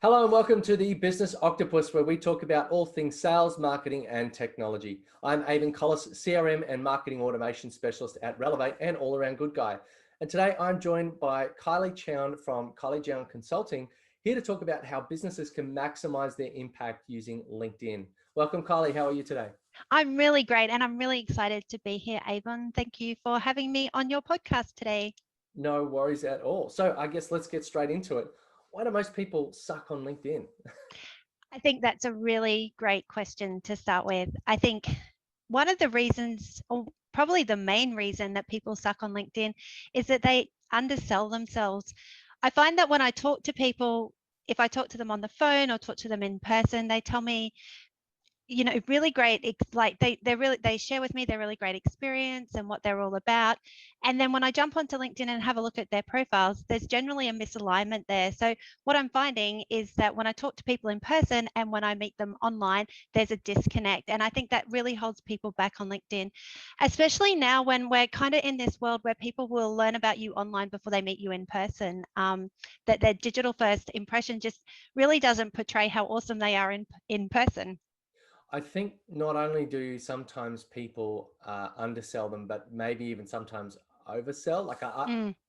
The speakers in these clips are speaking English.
Hello and welcome to the Business Octopus, where we talk about all things sales, marketing, and technology. I'm Avon Collis, CRM and Marketing Automation Specialist at Relevate and all-around good guy. And today I'm joined by Kylie Chown from Kylie Consulting, here to talk about how businesses can maximize their impact using LinkedIn. Welcome, Kylie. How are you today? I'm really great and I'm really excited to be here, Avon. Thank you for having me on your podcast today. No worries at all. So I guess let's get straight into it. Why do most people suck on LinkedIn? I think that's a really great question to start with. I think one of the reasons, or probably the main reason that people suck on LinkedIn is that they undersell themselves. I find that when I talk to people, if I talk to them on the phone or talk to them in person, they tell me really great, like they share with me their really great experience and what they're all about. And then when I jump onto LinkedIn and have a look at their profiles, there's generally a misalignment there. So what I'm finding is that when I talk to people in person and when I meet them online, there's a disconnect. And I think that really holds people back on LinkedIn, especially now when we're kind of in this world where people will learn about you online before they meet you in person. That their digital first impression just really doesn't portray how awesome they are in person. I think not only do sometimes people undersell them, but maybe even sometimes oversell. Like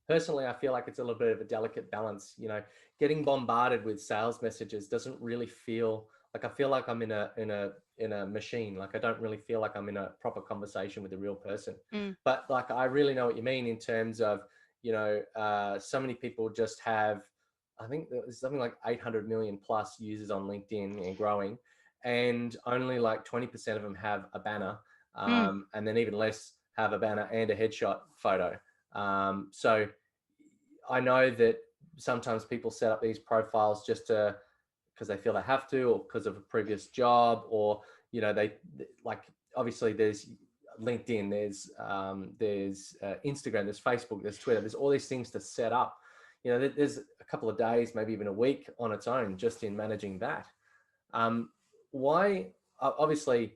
personally, I feel like it's a little bit of a delicate balance. You know, getting bombarded with sales messages doesn't really feel like, I feel like I'm in a machine. Like I don't really feel like I'm in a proper conversation with a real person. But like I really know what you mean in terms of, so many people just have, I think there's something like 800 million plus users on LinkedIn and growing, and only like 20% of them have a banner, and then even less have a banner and a headshot photo. So I know that sometimes people set up these profiles just because they feel they have to, or because of a previous job, or they like, obviously there's LinkedIn, there's Instagram, there's Facebook, there's Twitter, there's all these things to set up. There's a couple of days, maybe even a week on its own just in managing that. Why, obviously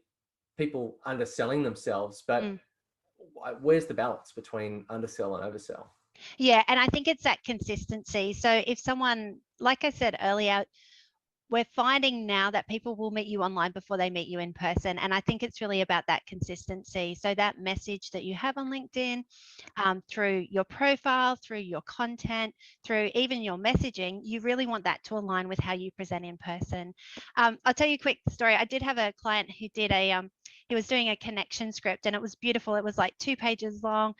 people underselling themselves, but where's the balance between undersell and oversell? Yeah, and I think it's that consistency. So if someone, like I said earlier, we're finding now that people will meet you online before they meet you in person. And I think it's really about that consistency. So that message that you have on LinkedIn, through your profile, through your content, through even your messaging, you really want that to align with how you present in person. I'll tell you a quick story. I did have a client who did he was doing a connection script and it was beautiful. It was like 2 pages long.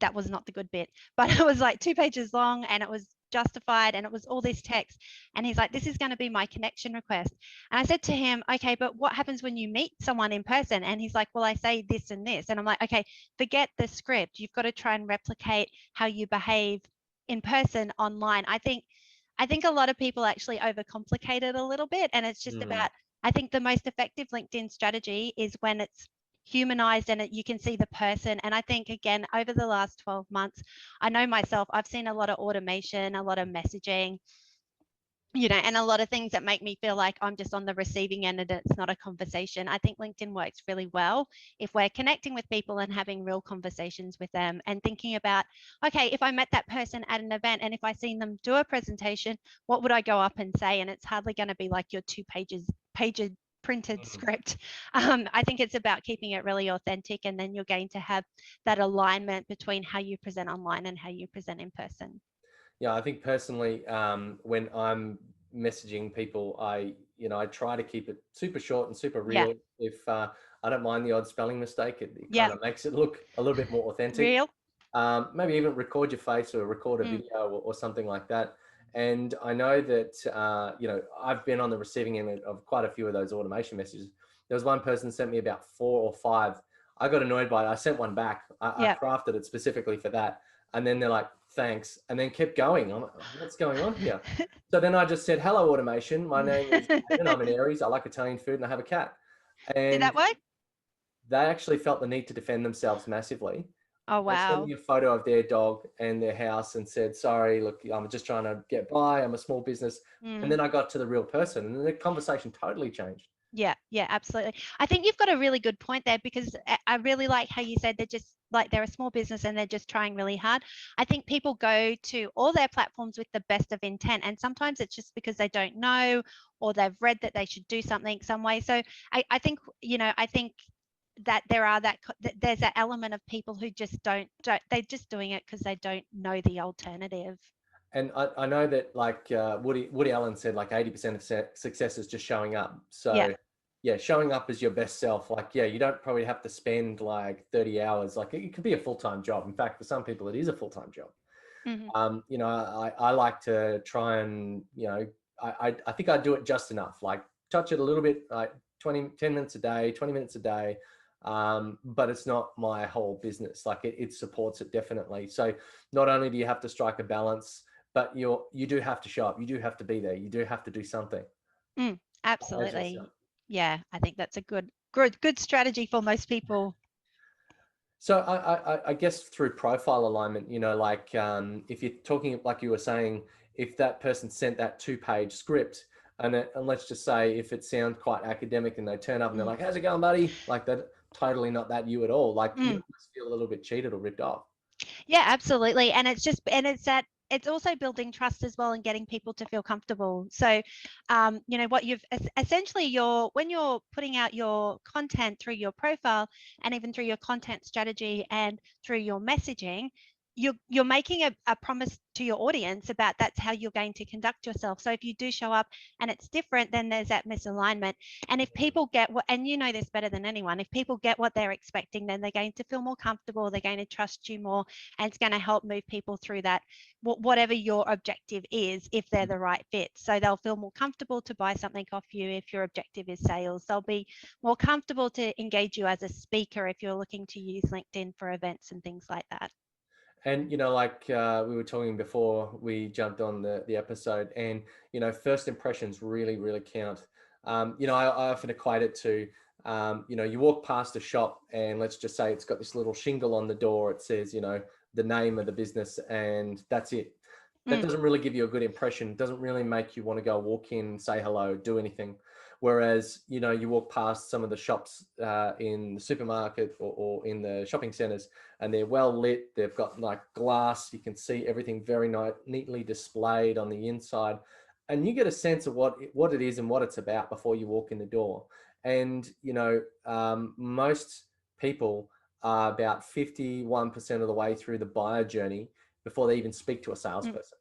That was not the good bit, but it was like 2 pages long and it was justified and it was all this text. And he's like, this is going to be my connection request. And I said to him, okay, but what happens when you meet someone in person? And he's like, well, I say this and this. And I'm like, okay, forget the script. You've got to try and replicate how you behave in person online. I think a lot of people actually overcomplicate it a little bit. And it's just about, I think the most effective LinkedIn strategy is when it's humanized and you can see the person. And I think, again, over the last 12 months, I know myself, I've seen a lot of automation, a lot of messaging, and a lot of things that make me feel like I'm just on the receiving end and it's not a conversation. I think LinkedIn works really well if we're connecting with people and having real conversations with them and thinking about, okay, if I met that person at an event and if I seen them do a presentation, what would I go up and say? And it's hardly going to be like your 2 pages printed script. I think it's about keeping it really authentic, and then you're going to have that alignment between how you present online and how you present in person. Yeah, I think personally, when I'm messaging people, I try to keep it super short and super real. Yeah. If I don't mind the odd spelling mistake, it Yeah. kind of makes it look a little bit more authentic. Real. Maybe even record your face or record a video or something like that. And I know that, I've been on the receiving end of quite a few of those automation messages. There was one person sent me about 4 or 5. I got annoyed by it. I sent one back. I crafted it specifically for that. And then they're like, thanks. And then kept going. I'm like, what's going on here? So then I just said, hello, automation. My name is Ian. I'm an Aries. I like Italian food and I have a cat. Did that And work? they actually felt the need to defend themselves massively. Oh, They sent wow. me a photo of their dog and their house and said, sorry, look, I'm just trying to get by. I'm a small business. And then I got to the real person and the conversation totally changed. Yeah, yeah, absolutely. I think you've got a really good point there, because I really like how you said they're just like, they're a small business and they're just trying really hard. I think people go to all their platforms with the best of intent, and sometimes it's just because they don't know, or they've read that they should do something some way. So I think, I think that there's that element of people who just don't they're just doing it because they don't know the alternative. And I know that, like, Woody Allen said, like 80% of success is just showing up. Yeah. So yeah, showing up as your best self. Like, yeah, you don't probably have to spend like 30 hours. Like, it could be a full-time job. In fact, for some people, it is a full-time job. Hmm. I like to try and, I think I do it just enough, like touch it a little bit, like 10 minutes a day, 20 minutes a day. But it's not my whole business. Like, it supports it definitely. So not only do you have to strike a balance, but you do have to show up. You do have to be there. You do have to do something as yourself. Absolutely. Yeah, I think that's a good strategy for most people. So I guess through profile alignment, like, if you're talking, like you were saying, if that person sent that 2-page script, and let's just say if it sounds quite academic and they turn up and they're Mm. like, "How's it going, buddy?" Like, that, totally not that you at all. Like, you Mm. must feel a little bit cheated or ripped off. Yeah, absolutely. And it's also building trust as well, and getting people to feel comfortable. So, what you've essentially, when you're putting out your content through your profile, and even through your content strategy and through your messaging, you're making a promise to your audience about that's how you're going to conduct yourself. So if you do show up and it's different, then there's that misalignment. And if people get what, and you know this better than anyone, if people get what they're expecting, then they're going to feel more comfortable, they're going to trust you more, and it's going to help move people through that, whatever your objective is, if they're the right fit. So they'll feel more comfortable to buy something off you if your objective is sales. They'll be more comfortable to engage you as a speaker if you're looking to use LinkedIn for events and things like that. And, like, we were talking before we jumped on the episode, and, first impressions really, really count. I often equate it to, you walk past a shop, and let's just say it's got this little shingle on the door. It says, the name of the business, and that's it. That Mm. doesn't really give you a good impression. It doesn't really make you want to go walk in, say hello, do anything. Whereas, you walk past some of the shops in the supermarket, or in the shopping centers, and they're well lit. They've got like glass. You can see everything very neatly displayed on the inside. And you get a sense of what it is and what it's about before you walk in the door. And, most people are about 51% of the way through the buyer journey before they even speak to a Mm. salesperson.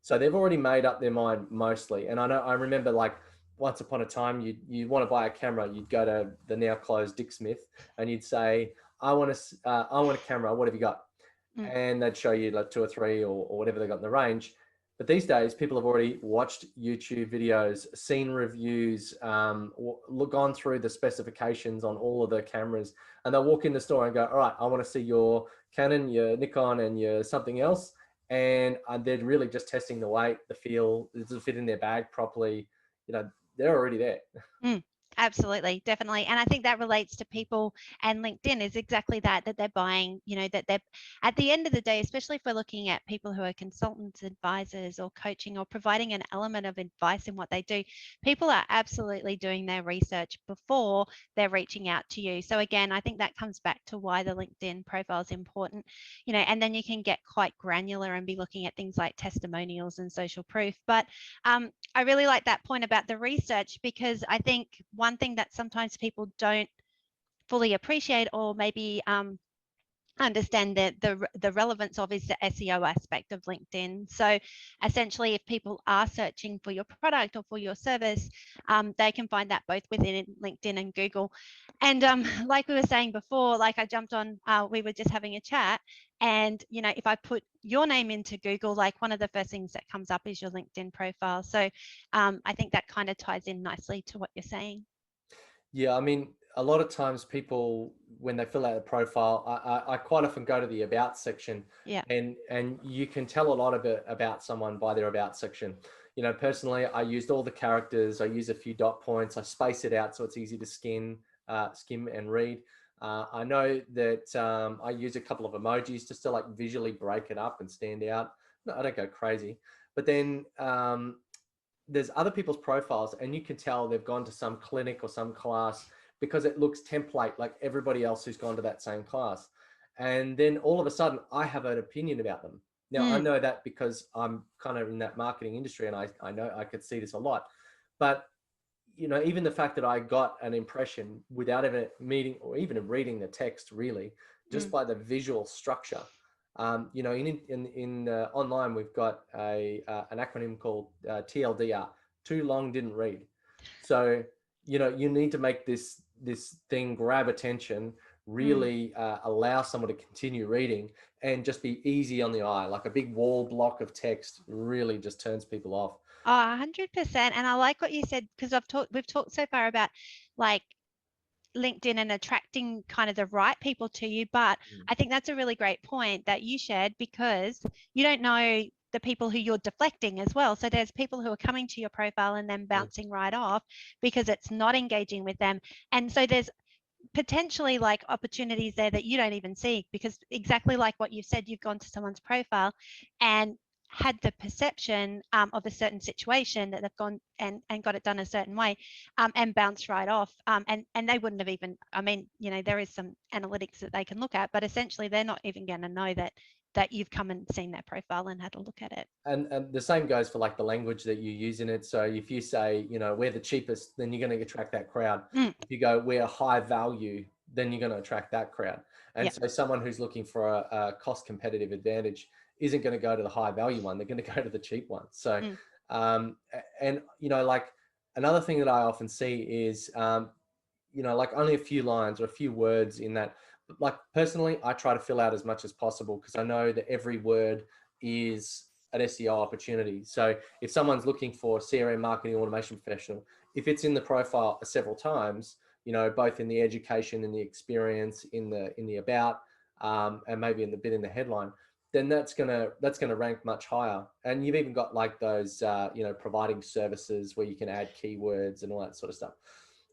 So they've already made up their mind mostly. And I remember, like, once upon a time, you want to buy a camera, you'd go to the now closed Dick Smith, and you'd say, I want a camera. What have you got? Mm. And they'd show you like 2 or 3 or whatever they got in the range. But these days, people have already watched YouTube videos, seen reviews, gone through the specifications on all of the cameras, and they'll walk in the store and go, "All right, I want to see your Canon, your Nikon, and your something else." And they're really just testing the weight, the feel, does it fit in their bag properly? They're already there. Mm, absolutely, definitely. And I think that relates to people, and LinkedIn is exactly that they're buying, that they're, at the end of the day, especially if we're looking at people who are consultants, advisors, or coaching, or providing an element of advice in what they do, people are absolutely doing their research before they're reaching out to you. So again, I think that comes back to why the LinkedIn profile is important, and then you can get quite granular and be looking at things like testimonials and social proof. But I really like that point about the research, because I think one thing that sometimes people don't fully appreciate, or maybe understand the relevance of, is the SEO aspect of LinkedIn. So essentially, if people are searching for your product or for your service, they can find that both within LinkedIn and Google. And like we were saying before, like I jumped on, we were just having a chat, and if I put your name into Google, like one of the first things that comes up is your LinkedIn profile. So I think that kind of ties in nicely to what you're saying. Yeah, I mean, a lot of times people, when they fill out a profile, I quite often go to the about section, Yeah. and you can tell a lot about someone by their about section. Personally, I used all the characters. I use a few dot points. I space it out so it's easy to skim and read. I know that I use a couple of emojis just to, like, visually break it up and stand out. No, I don't go crazy. But then there's other people's profiles and you can tell they've gone to some clinic or some class because it looks template like everybody else who's gone to that same class. And then all of a sudden I have an opinion about them. Now I know that because I'm kind of in that marketing industry and I know I could see this a lot, but you know, even the fact that I got an impression without ever meeting or even reading the text, really, just by the visual structure. You know, in online, we've got an acronym called TLDR, too long didn't read. So, you know, you need to make this thing grab attention, really allow someone to continue reading, and just be easy on the eye. Like a big wall block of text really just turns people off. Oh, 100%. And I like what you said, because we've talked so far about like LinkedIn and attracting kind of the right people to you. But I think that's a really great point that you shared, because you don't know the people who you're deflecting as well. So there's people who are coming to your profile and then bouncing right off because it's not engaging with them. And so there's potentially like opportunities there that you don't even see, because exactly like what you said, you've gone to someone's profile and had the perception of a certain situation that they've gone and got it done a certain way, and bounced right off, and they wouldn't have even, I mean, you know, there is some analytics that they can look at, but essentially they're not even going to know that you've come and seen their profile and had a look at it. And the same goes for like the language that you use in it. So if you say, you know, we're the cheapest, then you're going to attract that crowd. If you go, we're high value, then you're going to attract that crowd. And so someone who's looking for a cost competitive advantage isn't going to go to the high value one. They're going to go to the cheap one. So, and, you know, like another thing that I often see is, you know, like only a few lines or a few words in that. Like personally, I try to fill out as much as possible because I know that every word is an SEO opportunity. So if someone's looking for CRM marketing automation professional, if it's in the profile several times, you know, both in the education and the experience, in the about, and maybe in the bit in the headline, then that's gonna rank much higher. And you've even got like those you know, providing services where you can add keywords and all that sort of stuff.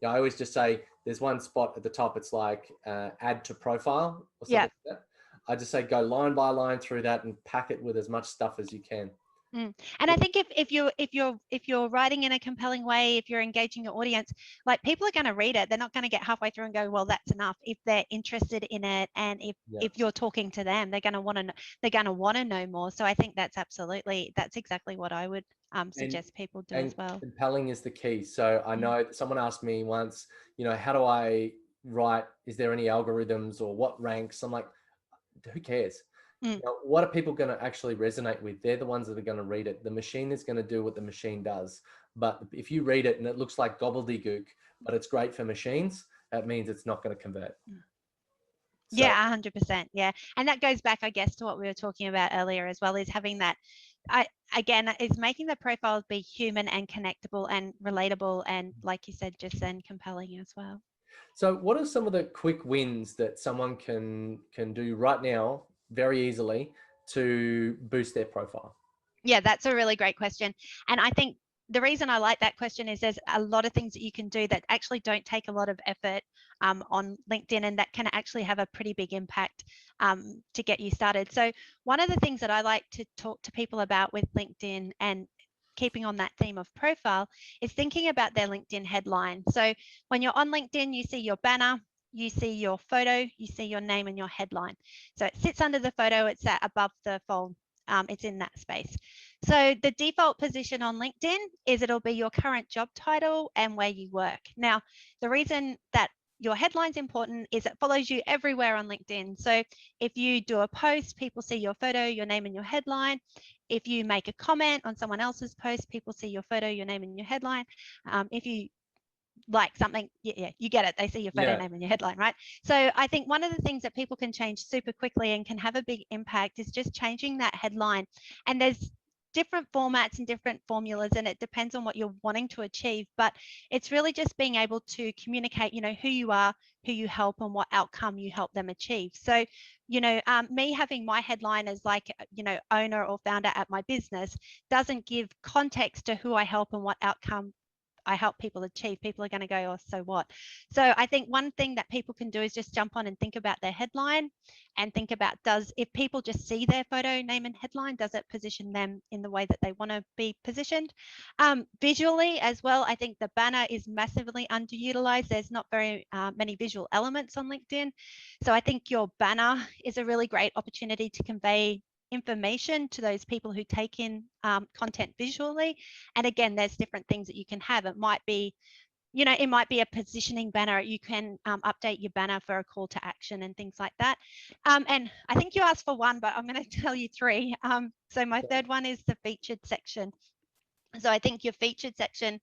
You know, I always just say there's one spot at the top. It's like add to profile or something like that. I just say go line by line through that and pack it with as much stuff as you can. And I think if you're writing in a compelling way, if you're engaging your audience, like people are going to read it. They're not going to get halfway through and go, well, that's enough. If they're interested in it, and if you're talking to them, they're going to want to know more. So I think that's exactly what I would suggest people do as well. Compelling is the key. So I know someone asked me once, you know, how do I write? Is there any algorithms or what ranks? I'm like, who cares? You know, what are people going to actually resonate with? They're the ones that are going to read it. The machine is going to do what the machine does. But if you read it and it looks like gobbledygook, but it's great for machines, that means it's not going to convert. So, yeah, 100%. Yeah. And that goes back, I guess, to what we were talking about earlier as well, is having that, is making the profiles be human and connectable and relatable. And like you said, just then compelling as well. So what are some of the quick wins that someone can do right now very easily to boost their profile? Yeah, that's a really great question. And I think the reason I like that question is there's a lot of things that you can do that actually don't take a lot of effort on LinkedIn, and that can actually have a pretty big impact to get you started. So one of the things that I like to talk to people about with LinkedIn, and keeping on that theme of profile, is thinking about their LinkedIn headline. So when you're on LinkedIn, you see your banner, you see your photo, you see your name and your headline. So it sits under the photo, it's above the fold. It's in that space. So the default position on LinkedIn is it'll be your current job title and where you work. Now, the reason that your headline's important is it follows you everywhere on LinkedIn. So if you do a post, people see your photo, your name and your headline. If you make a comment on someone else's post, people see your photo, your name and your headline. If you like something, you get it, they see your photo, name and your headline, right? So I think one of the things that people can change super quickly and can have a big impact is just changing that headline. And there's different formats and different formulas, and it depends on what you're wanting to achieve, but it's really just being able to communicate, you know, who you are, who you help, and what outcome you help them achieve. So, you know, me having my headline as like, you know, owner or founder at my business doesn't give context to who I help and what outcome I help people achieve, people are going to go, oh, so what? So I think one thing that people can do is just jump on and think about their headline and think about, if people just see their photo, name and headline, does it position them in the way that they want to be positioned? Visually as well, I think the banner is massively underutilized. There's not very many visual elements on LinkedIn. So I think your banner is a really great opportunity to convey information to those people who take in content visually. And again, there's different things that you can have. It might be, it might be a positioning banner. You can update your banner for a call to action and things like that. And I think you asked for one, but I'm going to tell you three. So my third one is the featured section. So I think your featured section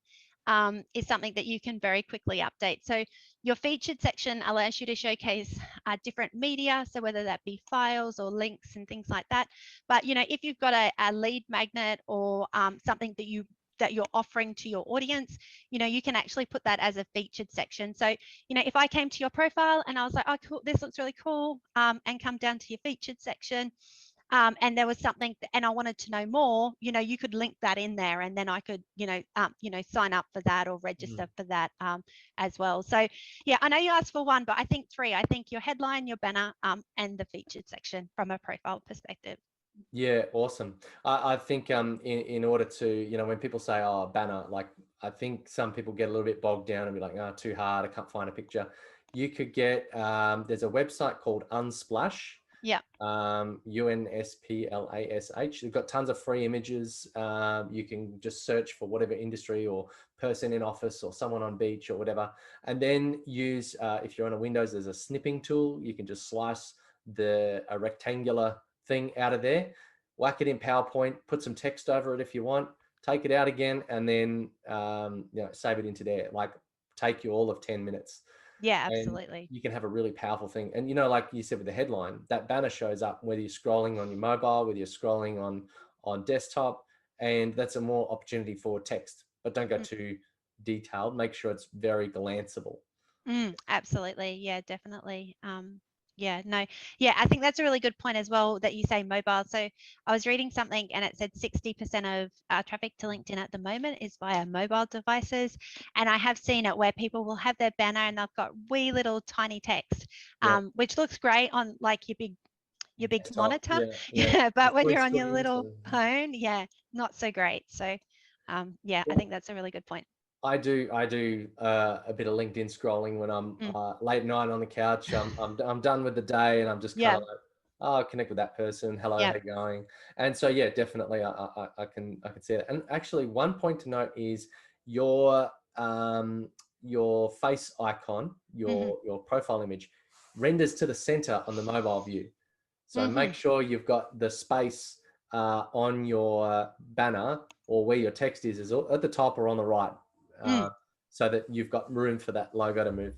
is something that you can very quickly update. So your featured section allows you to showcase different media, so whether that be files or links and things like that. But if you've got a lead magnet or something that you're offering to your audience, you can actually put that as a featured section. So if I came to your profile and I was like, oh cool, this looks really cool, and come down to your featured section, and there was something and I wanted to know more, you could link that in there, and then I could sign up for that or register for that as well. So yeah, I know you asked for one, but I think three. I think your headline, your banner, and the featured section from a profile perspective. Yeah, awesome. I think in order to, when people say, oh, banner, like I think some people get a little bit bogged down and be like, oh, too hard, I can't find a picture. You could get, there's a website called Unsplash. Yeah. Unsplash. They've got tons of free images. You can just search for whatever industry or person in office or someone on beach or whatever. And then use, if you're on a Windows, there's a snipping tool. You can just slice a rectangular thing out of there, whack it in PowerPoint, put some text over it if you want, take it out again, and then save it into there. Like take you all of 10 minutes. Yeah, And absolutely. you can have a really powerful thing. And like you said with the headline, that banner shows up whether you're scrolling on your mobile, whether you're scrolling on desktop, and that's a more opportunity for text. But don't go too detailed. Make sure it's very glanceable. Absolutely. Yeah, definitely. Yeah, no, yeah, I think that's a really good point as well that you say mobile. So I was reading something and it said 60% of traffic to LinkedIn at the moment is via mobile devices. And I have seen it where people will have their banner and they've got wee little tiny text, which looks great on like your big Desktop, monitor. yeah. But when Split you're on your screens little phone, yeah, not so great. So yeah, I think that's a really good point. I do a bit of LinkedIn scrolling when I'm late night on the couch. I'm done with the day and I'm just kind Yeah. of like, oh, connect with that person. Hello, how you going? And so yeah, definitely I can see it. And actually, one point to note is your face icon, your profile image, renders to the center on the mobile view. So make sure you've got the space on your banner or where your text is at the top or on the right. So that you've got room for that logo to move.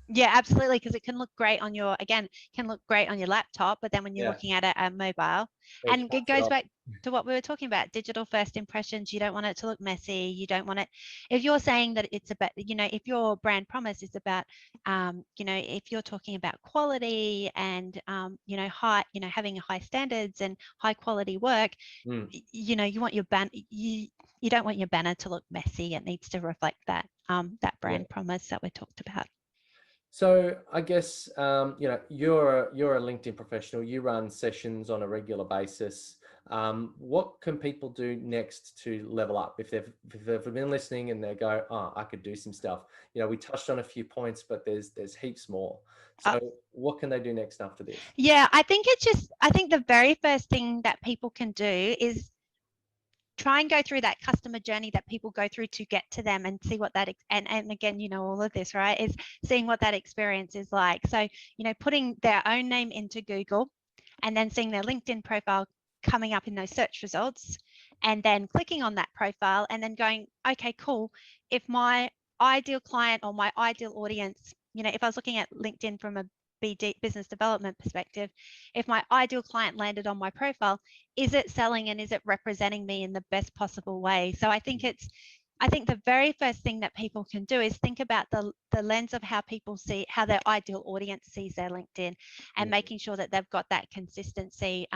Yeah, absolutely, because it can look great on your, can look great on your laptop, but then when you're looking at it at mobile, and it goes back to what we were talking about, digital first impressions. You don't want it to look messy. You don't want it, if you're saying that it's about, if your brand promise is about, if you're talking about quality and, high, having high standards and high quality work, you want your you don't want your banner to look messy. It needs to reflect that, that brand promise that we talked about. So I guess you're a LinkedIn professional. You run sessions on a regular basis. What can people do next to level up if they've been listening and they go, oh, I could do some stuff. We touched on a few points, but there's heaps more. So what can they do next after this? Yeah, I think the very first thing that people can do is try and go through that customer journey that people go through to get to them and see what that, and again, all of this, right, is seeing what that experience is like. So, putting their own name into Google and then seeing their LinkedIn profile coming up in those search results and then clicking on that profile and then going, okay, cool. If my ideal client or my ideal audience, if I was looking at LinkedIn from a BD, business development perspective, if my ideal client landed on my profile, is it selling and is it representing me in the best possible way? So I think the very first thing that people can do is think about the lens of how people see, how their ideal audience sees their LinkedIn, and making sure that they've got that consistency,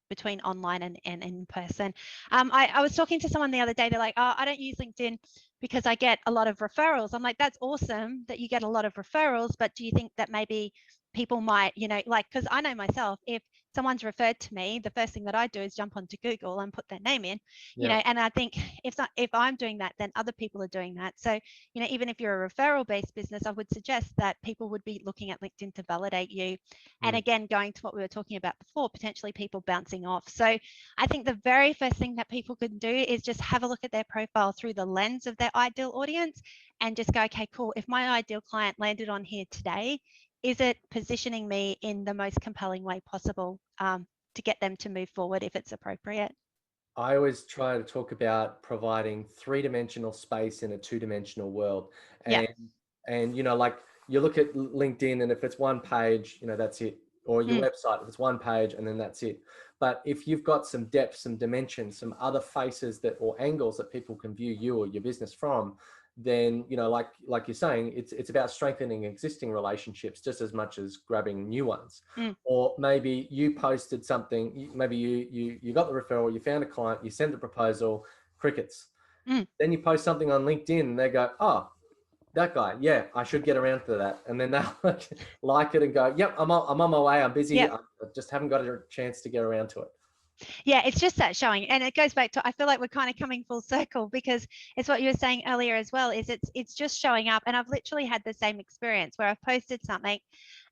between online and in person. I was talking to someone the other day, they're like, oh, I don't use LinkedIn because I get a lot of referrals. I'm like, that's awesome that you get a lot of referrals, but do you think that maybe people might, like, because I know myself, if someone's referred to me, the first thing that I do is jump onto Google and put their name in, and I think if I'm doing that, then other people are doing that. So, even if you're a referral based business, I would suggest that people would be looking at LinkedIn to validate you. And again, going to what we were talking about before, potentially people bouncing off. So I think the very first thing that people can do is just have a look at their profile through the lens of their ideal audience and just go, okay, cool. If my ideal client landed on here today, is it positioning me in the most compelling way possible to get them to move forward if it's appropriate? I always try to talk about providing 3-dimensional space in a 2-dimensional world. And, like you look at LinkedIn, and if it's one page, that's it. Or your website, if it's one page and then that's it. But if you've got some depth, some dimension, some other faces or angles that people can view you or your business from, then like you're saying, it's about strengthening existing relationships just as much as grabbing new ones. Or maybe you posted something, maybe you got the referral, you found a client, you sent the proposal, crickets. Then you post something on LinkedIn and they go, oh, that guy, yeah, I should get around to that. And then they'll like it and go, yep, I'm on my way, I'm busy, I just haven't got a chance to get around to it. Yeah, it's just that showing, and it goes back to, I feel like we're kind of coming full circle, because it's what you were saying earlier as well, is it's just showing up. And I've literally had the same experience where I've posted something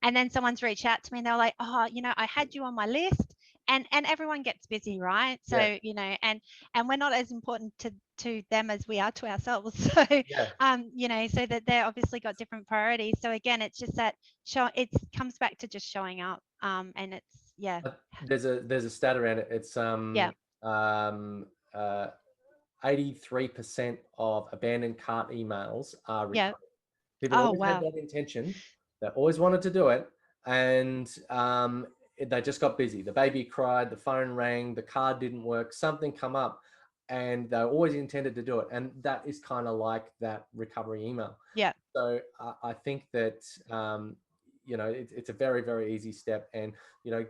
and then someone's reached out to me and they're like, oh, I had you on my list, and everyone gets busy, right? So and we're not as important to them as we are to ourselves. So so that they're obviously got different priorities. So again, it's just that it comes back to just showing up, and it's there's a stat around it. It's 83% of abandoned cart emails are recurring. People always had that intention, they always wanted to do it, and they just got busy. The baby cried, the phone rang, the card didn't work, something come up, and they always intended to do it. And that is kind of like that recovery email. So I think that it's a very, very easy step, and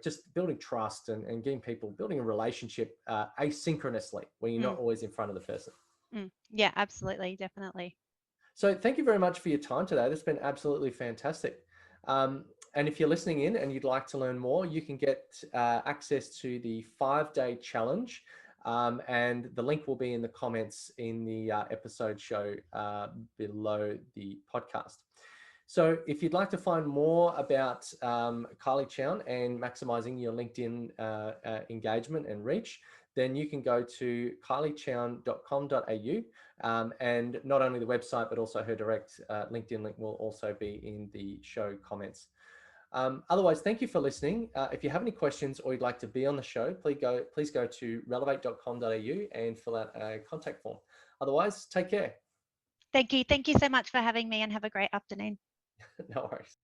just building trust and getting people, building a relationship asynchronously when you're not always in front of the person. Yeah, absolutely, definitely. So thank you very much for your time today. That's been absolutely fantastic. And if you're listening in and you'd like to learn more, you can get access to the 5-day challenge. And the link will be in the comments in the episode show below the podcast. So if you'd like to find more about Kylie Chown and maximizing your LinkedIn engagement and reach, then you can go to kyliechown.com.au, and not only the website, but also her direct LinkedIn link will also be in the show comments. Otherwise, thank you for listening. If you have any questions or you'd like to be on the show, please go to relevate.com.au and fill out a contact form. Otherwise, take care. Thank you. Thank you so much for having me, and have a great afternoon. No worries.